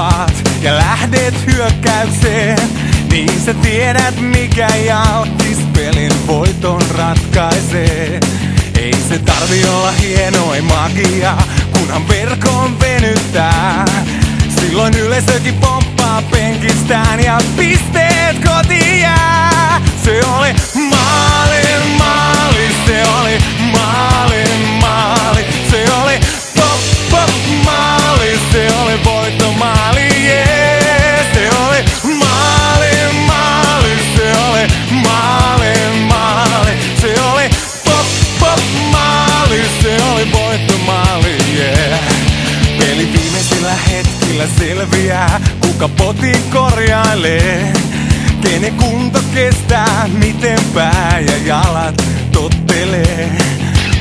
avaat ja lähdet hyökkäykseen, niin sä tiedät mikä jalkis pelin voiton ratkaisee. Ei se tarvi olla hienoin magia, kunhan verkoon venyttää. Silloin yleisökin pomppaa penkistään ja pisteet kotiin jää. Se oli maalin maali, se oli maalin maali. Se oli pop pop maali, se oli voittomaali, yeah. Se oli maalin maali, se oli maalin maali. Se oli pop pop maali, se oli voittomaali, yeah. Peli viimeisillä hetkillä selviää, kuka potin korjailee. Kenen kunto kestää, miten pää ja jalat tottelee.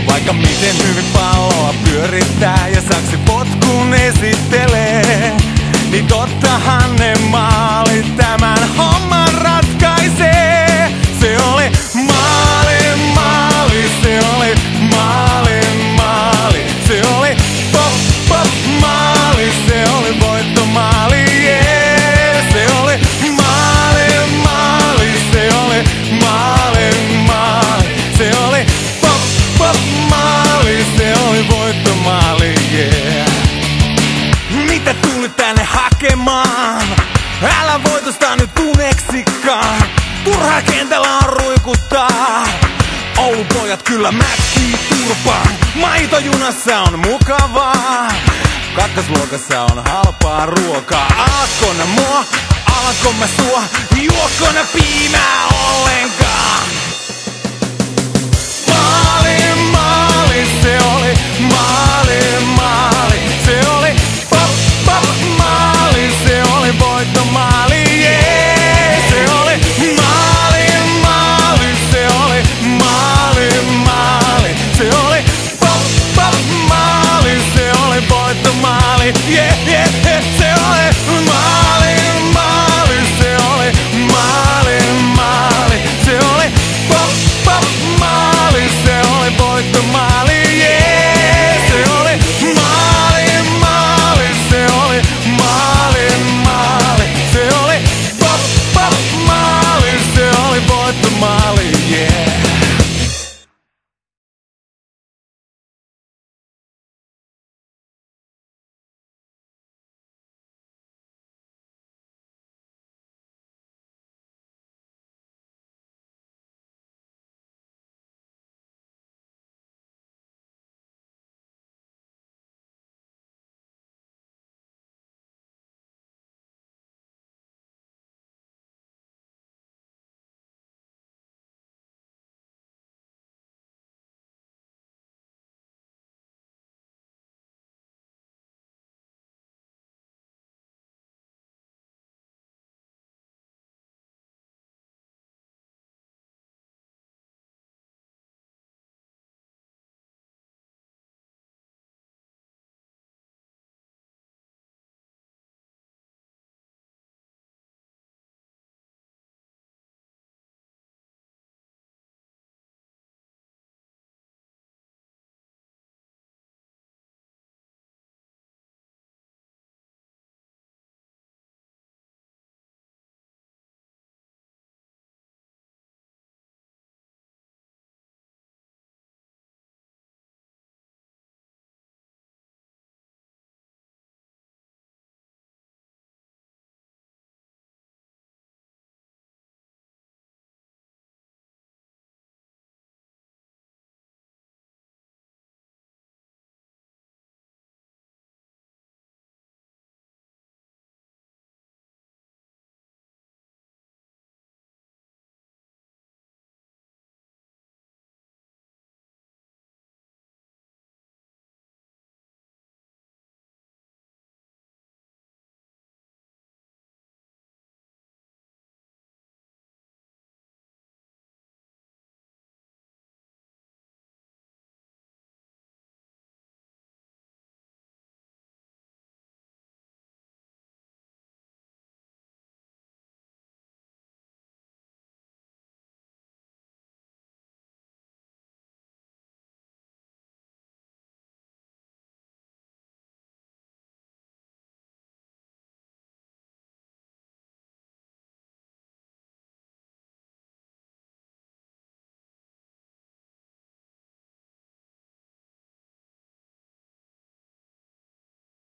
Vaikka miten hyvin palloa pyörittää ja saksi potkun esittelee, niin tottahan ne maalit tämän homman ratkaisee. Se oli maalin maali, se oli maalin maali. Se oli pop pop maali, se oli voittomaali, yeah. Se oli maalin maali, se oli maalin maali. Se oli pop pop maali, se oli voittomaali, yeah. Mitä tuli tänne hakemaan? Älä voitosta nyt uneksikaan. Turhaa kentällä on ruikuttaa. Oulun pojat kyllä mätkii turpaan. Maitojunassa on mukavaa. Kakkosluokassa on halpaa ruokaa. Alatko nää mua, alanko mä sua? Juokko nää piimää?